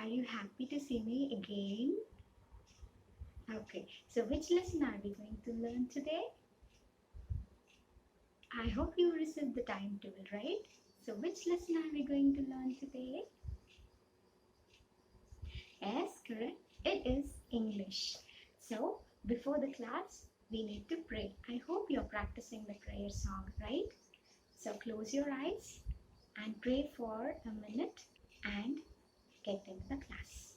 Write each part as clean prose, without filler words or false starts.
Are you happy to see me again? Okay, so which lesson are we going to learn today? I hope you received the timetable, right? So which lesson are we going to learn today? Yes, correct. It is English. So before the class, we need to pray. I hope you're practicing the prayer song, right? So close your eyes and pray for a minute and get into the class.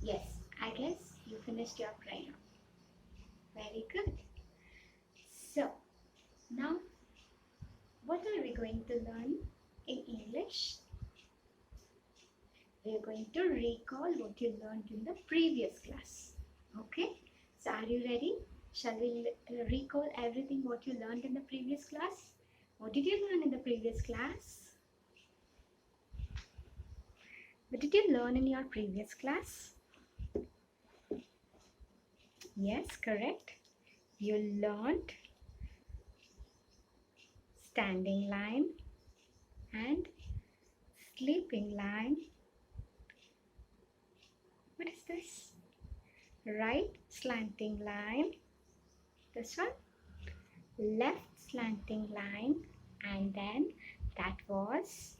Yes, I guess you finished your prayer. Very good. So, now what are we going to learn in English? We are going to recall what you learned in the previous class. Okay? So, are you ready? Shall we recall everything what you learned in the previous class? What did you learn in the previous class? What did you learn in your previous class? Yes, correct. You learned standing line and sleeping line. What is this? Right slanting line. This one. Left slanting line. And then that was,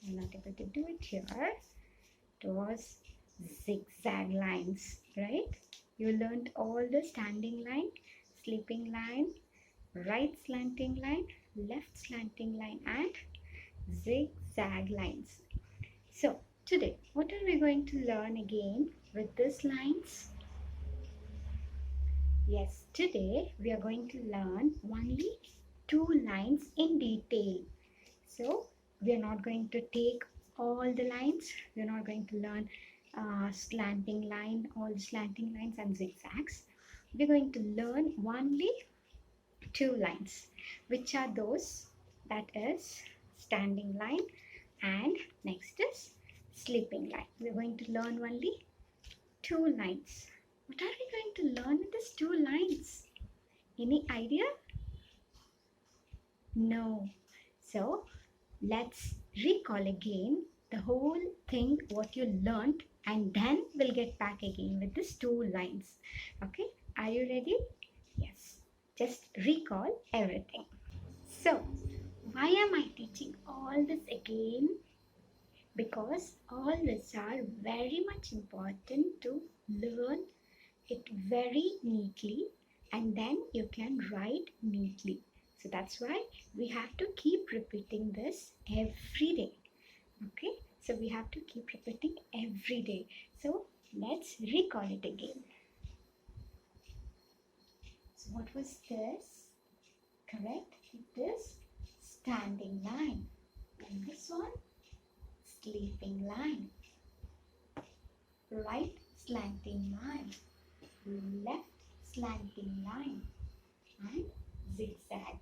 I'm not able to do it here. It was zigzag lines, right? You learned all the standing line, sleeping line, right slanting line, left slanting line, and zigzag lines. So today, what are we going to learn again with these lines? Yes, today we are going to learn only 2 lines in detail. So we are not going to take all the lines. We are not going to learn slanting line, all the slanting lines and zigzags. We are going to learn only 2 lines. Which are those? That is standing line and next is sleeping line. We are going to learn only 2 lines. What are we going to learn in these 2 lines? Any idea? No. So let's recall again the whole thing what you learned and then we'll get back again with these 2 lines. Okay, are you ready? Yes, just recall everything. So why am I teaching all this again? Because all this are very much important to learn it very neatly and then you can write neatly. So that's why we have to keep repeating this every day. Okay, so we have to keep repeating every day. So let's recall it again. So what was this? Correct, it is standing line. And this one, sleeping line. Right slanting line. Left slanting line and zigzag,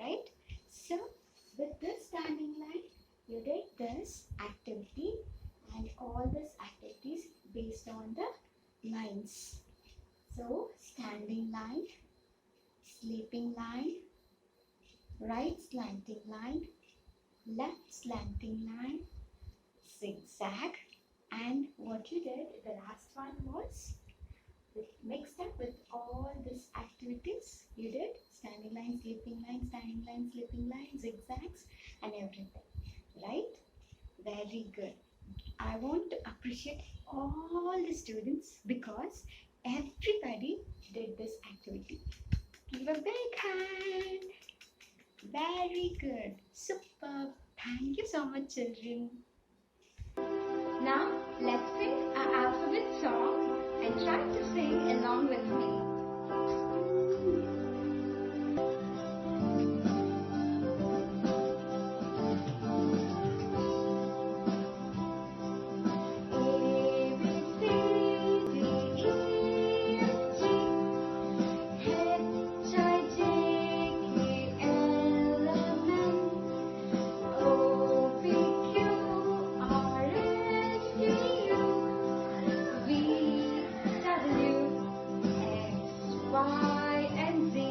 right? So with this standing line you did this activity and all these activities based on the lines. So standing line, sleeping line, right slanting line, left slanting line, zigzag, and what you did the last one was mixed up with all these activities you did standing line, sleeping line, standing line, sleeping line, zigzags and everything, right? Very good. I want to appreciate all the students because everybody did this activity. Give a big hand. Very good. Superb. Thank you so much, children. Now let's sing our alphabet song and try to sing along with me. Y and Z.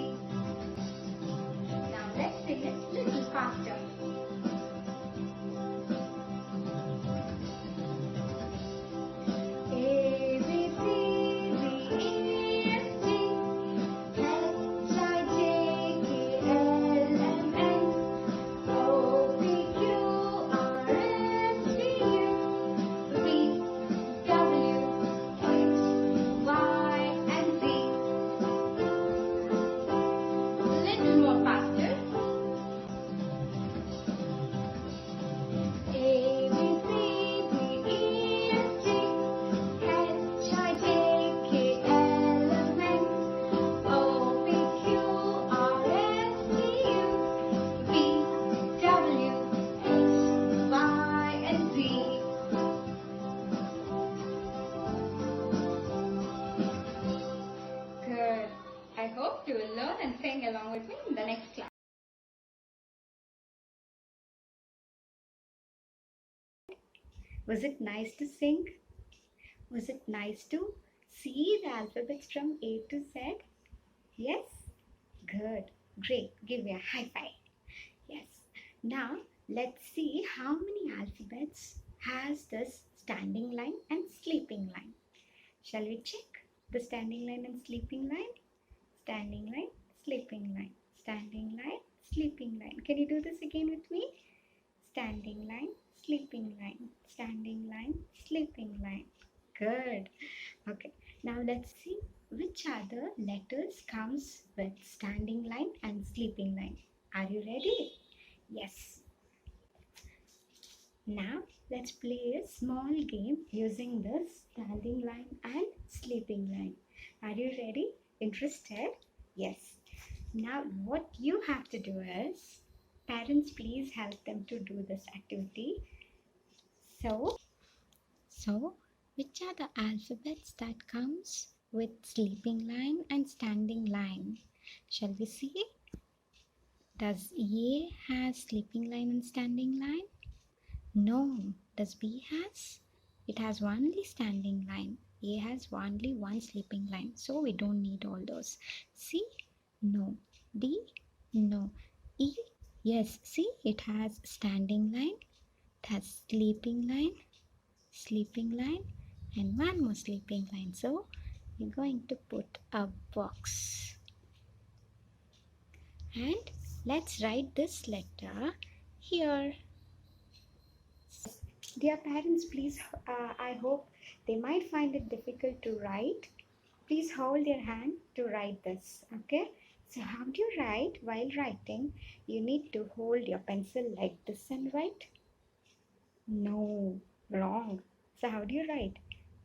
Was it nice to sing? Was it nice to see the alphabets from A to Z? Yes? Good. Great. Give me a high five. Yes. Now let's see how many alphabets has this standing line and sleeping line. Shall we check the standing line and sleeping line? Standing line, sleeping line. Standing line, sleeping line. Can you do this again with me? Standing line, sleeping line. Standing line, sleeping line. Good. Okay. Now let's see which other letters comes with standing line and sleeping line. Are you ready? Yes. Now let's play a small game using this standing line and sleeping line. Are you ready? Interested? Yes. Now what you have to do is, parents, please help them to do this activity. So which are the alphabets that comes with sleeping line and standing line? Shall we see? Does A has sleeping line and standing line? No. Does B has? It has only standing line. A has only one sleeping line. So we don't need all those. C? No. D? No. E? Yes. See, it has standing line. It has sleeping line, and one more sleeping line. So we're going to put a box. And let's write this letter here. Dear parents, please, I hope they might find it difficult to write. Please hold your hand to write this, okay? So how do you write? While writing, you need to hold your pencil like this and write. No, wrong. So how do you write?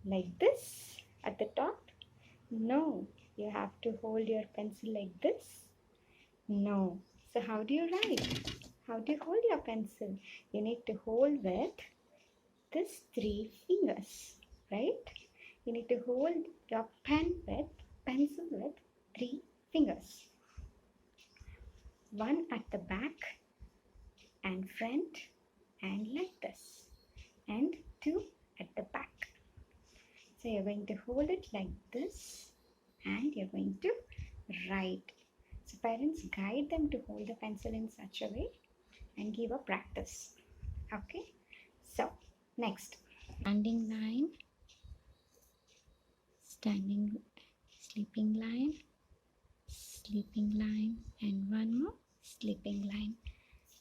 Like this at the top? No, you have to hold your pencil like this. No. So how do you write? How do you hold your pencil? You need to hold with this 3 fingers, right? You need to hold your pencil with 3 fingers. One at the back and front and like this, and 2 at the back. So you're going to hold it like this and you're going to write. So parents, guide them to hold the pencil in such a way and give a practice. Okay? So next, standing line, sleeping line, and one more sleeping line.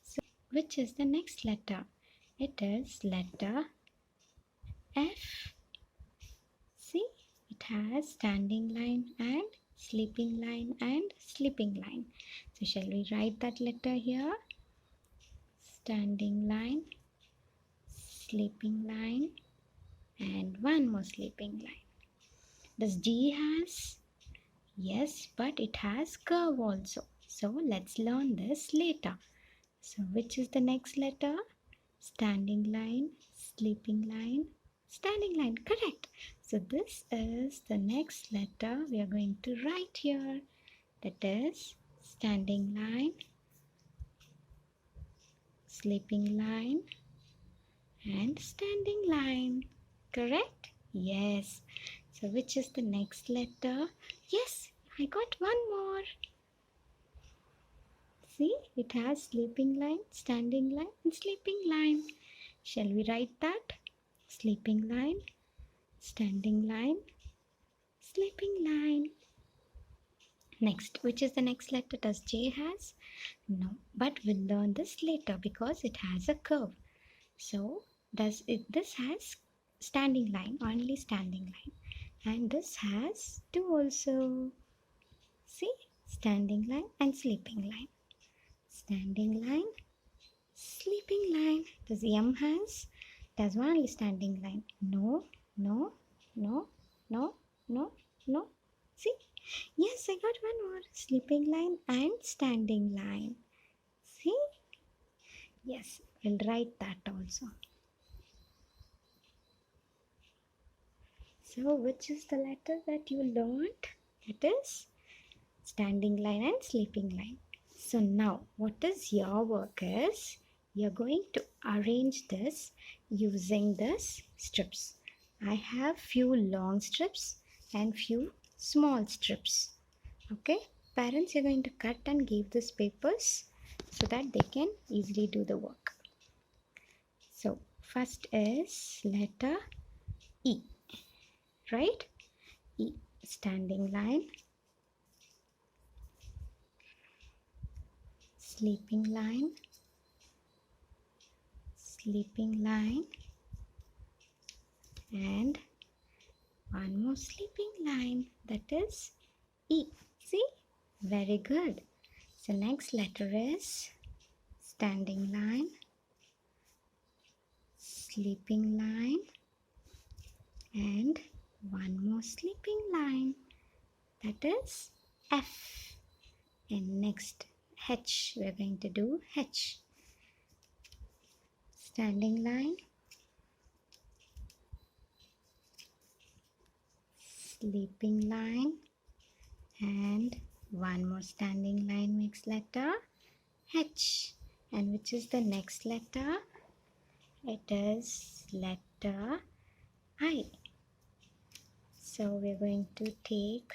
So which is the next letter? It is letter F. See, it has standing line and sleeping line and sleeping line. So shall we write that letter here? Standing line, sleeping line, and one more sleeping line. Does G has? Yes, but it has curve also. So let's learn this later. So which is the next letter? Standing line, sleeping line, standing line. Correct. So this is the next letter we are going to write here. That is standing line, sleeping line, and standing line. Correct? Yes. So which is the next letter? Yes, I got one more. See, it has sleeping line, standing line, and sleeping line. Shall we write that? Sleeping line, standing line, sleeping line. Next, which is the next letter? Does J has? No, but we'll learn this later because it has a curve. So this has standing line, only standing line, and this has 2 also. See, standing line and sleeping line. Standing line, sleeping line. Does M has? Does only standing line? No, no, no, no, no, no. See? Yes, I got one more. Sleeping line and standing line. See? Yes, we'll write that also. So, which is the letter that you learned? It is standing line and sleeping line. So now, what is your work is, you're going to arrange this using this strips. I have few long strips and few small strips. Okay, parents are going to cut and give these papers so that they can easily do the work. So first is letter E, right? E, standing line, sleeping line, sleeping line, and one more sleeping line, that is E. See? Very good. So next letter is standing line, sleeping line, and one more sleeping line, that is F. And next H, we are going to do H. Standing line, sleeping line, and one more standing line makes letter H. And which is the next letter? It is letter I. So we're going to take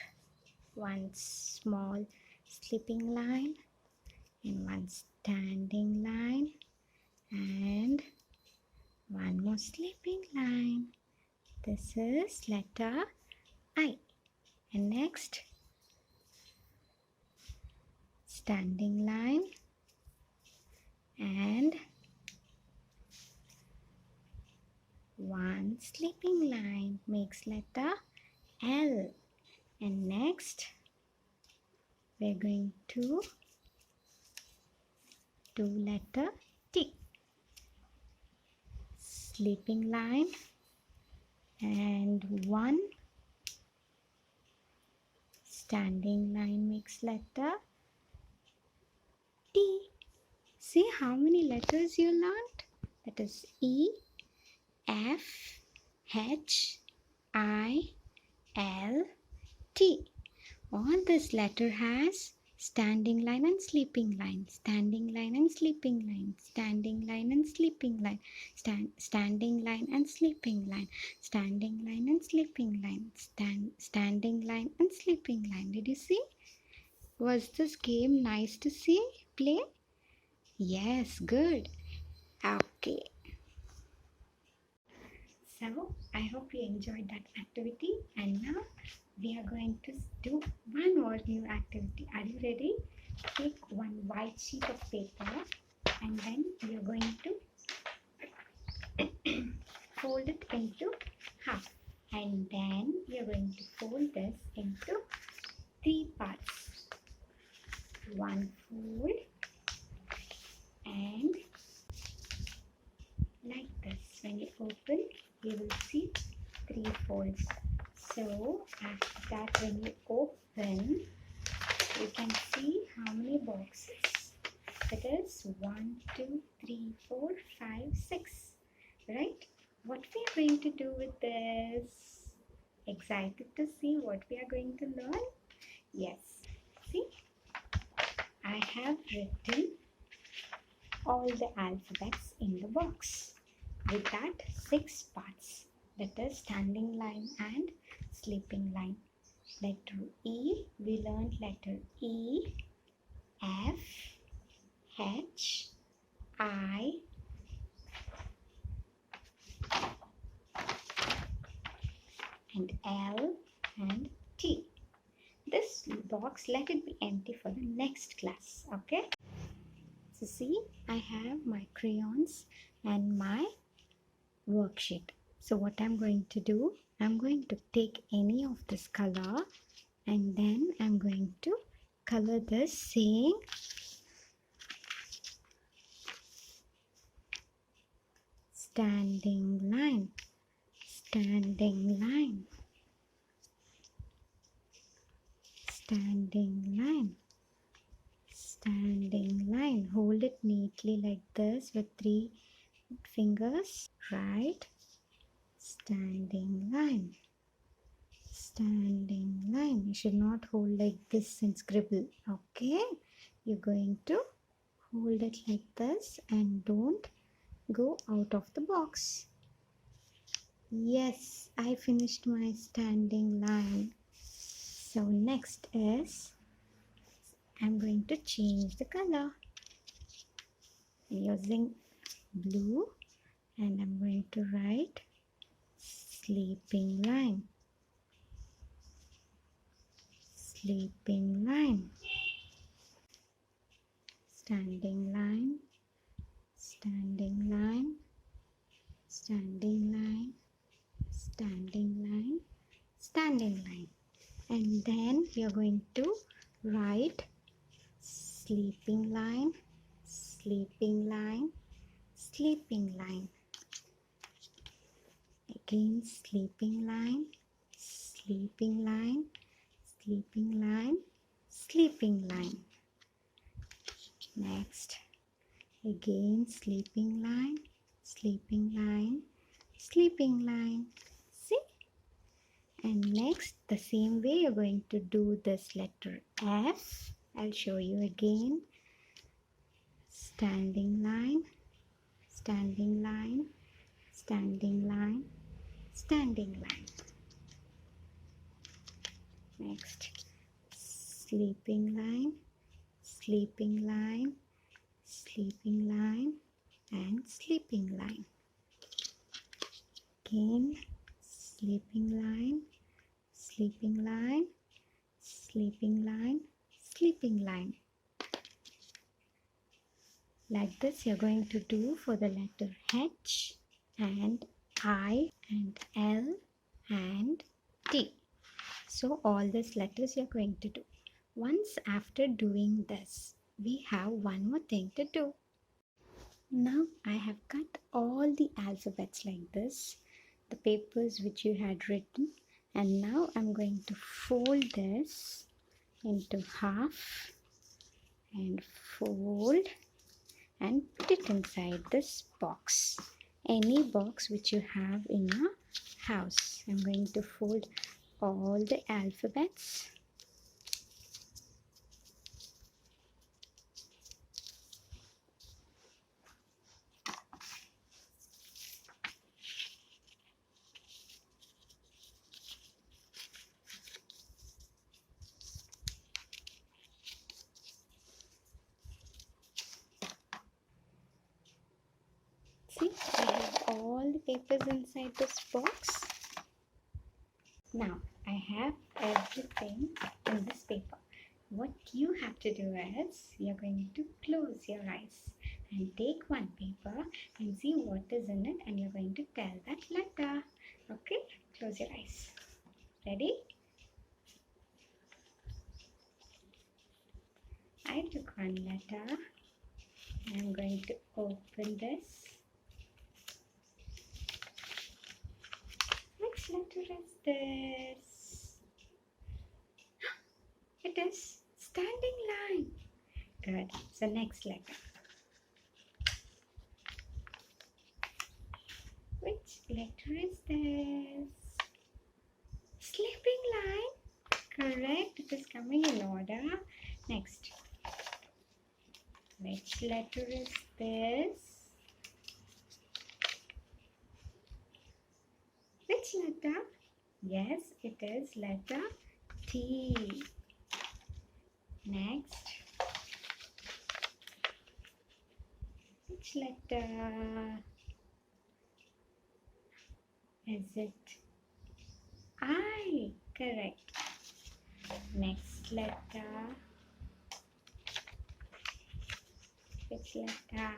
one small sleeping line and one standing line and one more sleeping line. This is letter I. And next, standing line and one sleeping line makes letter L. And next, we're going to do letter T. Sleeping line and one standing line makes letter T. See how many letters you learned? That is E, F, H, I, L, T. All this letter has standing line and sleeping line, standing line and sleeping line, standing line and sleeping line, standing line and sleeping line, standing line and sleeping line, standing line and sleeping line. Did you see? Was this game nice to see? Play? Yes, good. Okay. So, I hope you enjoyed that activity, and now we are going to do one more new activity. Are you ready? Take one white sheet of paper and then you're going to fold it into half, and then you're going to fold this into 3 parts. One fold and like this. When you open, you will see 3 folds. So after that, when you open, you can see how many boxes. It is 1, 2, 3, 4, 5, 6. Right? What we are going to do with this? Excited to see what we are going to learn? Yes. See, I have written all the alphabets in the box. With that, 6 parts. That is standing line and sleeping line. Letter E, we learned letter E, F, H, I, and L and T. This box, let it be empty for the next class. Okay? So see, I have my crayons and my worksheet. So what I'm going to do, I'm going to take any of this color and then I'm going to color this saying standing line, standing line, standing line, standing line. Hold it neatly like this with 3 fingers, right? Standing line, standing line. You should not hold like this and scribble. Okay, you're going to hold it like this and don't go out of the box. Yes, I finished my standing line. So next is, I'm going to change the color using blue, and I'm going to write sleeping line. Sleeping line. Standing line. Standing line. Standing line. Standing line. Standing line. And then you're going to write sleeping line, sleeping line, sleeping line. Again, sleeping line, sleeping line, sleeping line, sleeping line. Next, again, sleeping line, sleeping line, sleeping line. See? And next, the same way you're going to do this letter F. I'll show you again. Standing line, standing line, standing line, standing line. Next, sleeping line, sleeping line, sleeping line, and sleeping line. Again, sleeping line, sleeping line, sleeping line, sleeping line. Like this you're going to do for the letter H and I and L and T. So all these letters you're going to do. Once after doing this, we have one more thing to do. Now I have cut all the alphabets like this, the papers which you had written, and now I'm going to fold this into half and fold and put it inside this box. Any box which you have in your house. I'm going to fold all the alphabets. See, I have all the papers inside this box. Now, I have everything in this paper. What you have to do is, you're going to close your eyes and take one paper and see what is in it, and you're going to tell that letter. Okay, close your eyes. Ready? I took one letter. I'm going to open this. Which letter is this? It is standing line. Good. So next letter. Which letter is this? Sleeping line. Correct. It is coming in order. Next. Which letter is this? Which letter? Yes, it is letter T. Next. Which letter is it? I. Correct. Next letter. Which letter?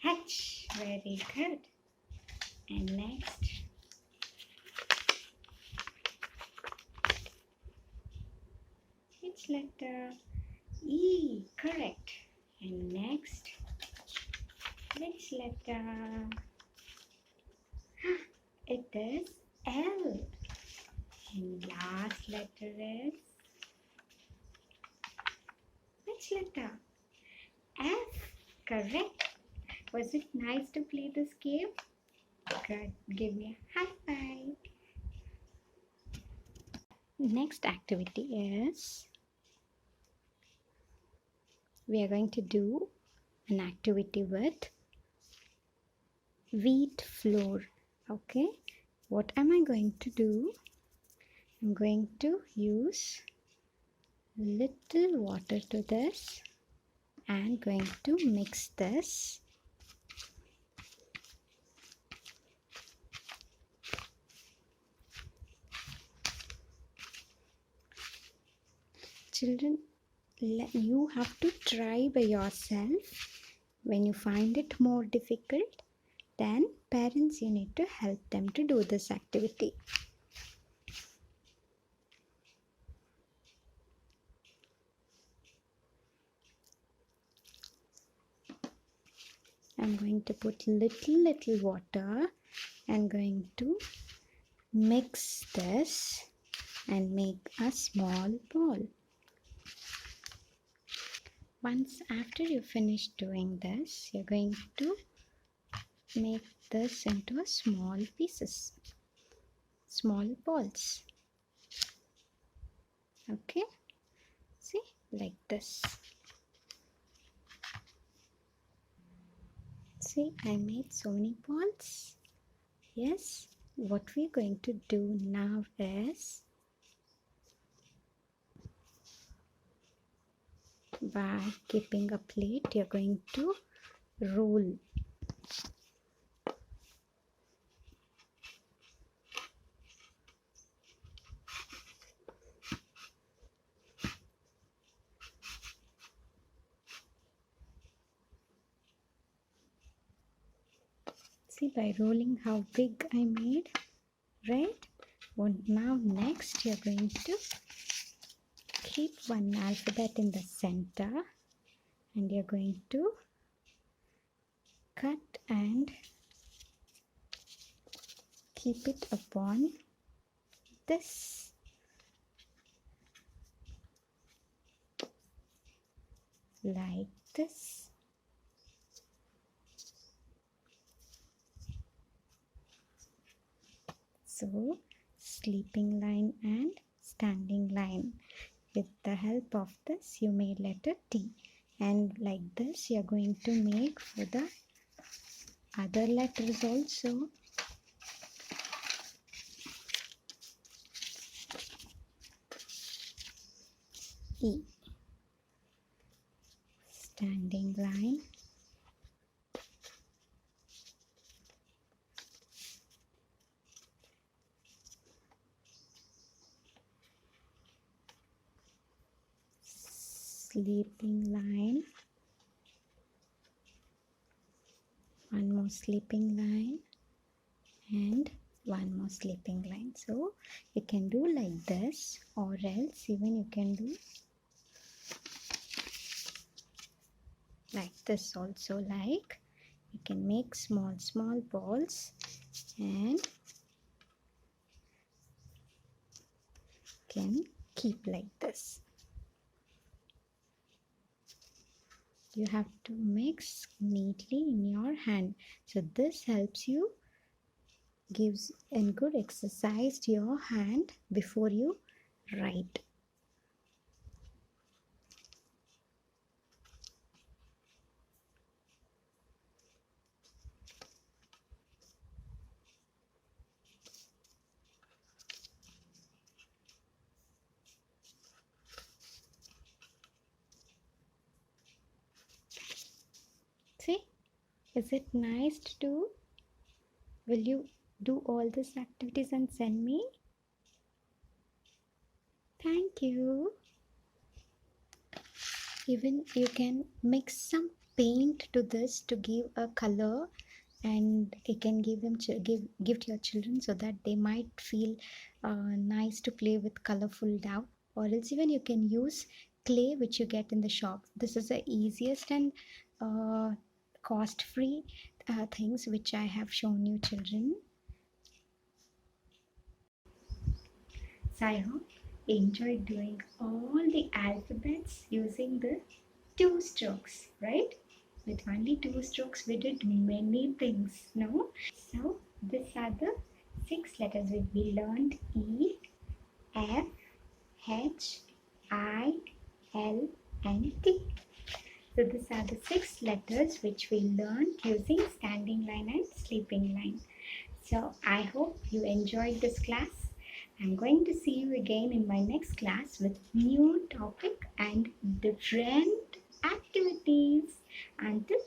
H. Very good. And next. Which letter? E. Correct. And next. Which letter? It is L. And last letter is, which letter? F. Correct. Was it nice to play this game? Good. Give me a high five. Next activity is we are going to do an activity with wheat flour. Okay, what am I going to do? I'm going to use little water to this and going to mix this. Children, you have to try by yourself. When you find it more difficult, then parents, you need to help them to do this activity. I'm going to put little water and going to mix this and make a small ball. Once after you finish doing this, you're going to make this into a small pieces, small balls. Okay, see, like this. See, I made so many balls. Yes, what we're going to do now is, by keeping a plate, you're going to roll. See, by rolling how big I made, right? Well, now next you're going to keep one alphabet in the center and you're going to cut and keep it upon this. Like this. So, sleeping line and standing line. With the help of this, you made letter T. And like this, you're going to make for the other letters also. E. Standing line. Sleeping line. One more sleeping line. And one more sleeping line. So you can do like this, or else even you can do like this also. Like you can make small balls and can keep like this. You have to mix neatly in your hand. So this helps you, gives a good exercise to your hand before you write. See, is it nice to do? Will you do all these activities and send me? Thank you. Even you can mix some paint to this to give a color, and you can give them give to your children so that they might feel nice to play with colorful dough. Or else even you can use clay which you get in the shop. This is the easiest and cost-free things which I have shown you, children. So I hope you enjoyed doing all the alphabets using the 2 strokes, right? With only 2 strokes we did many things, no? So these are the 6 letters we learned: E, F, H, I, L and T. So these are the 6 letters which we learned using standing line and sleeping line. So I hope you enjoyed this class. I'm going to see you again in my next class with new topic and different activities. Until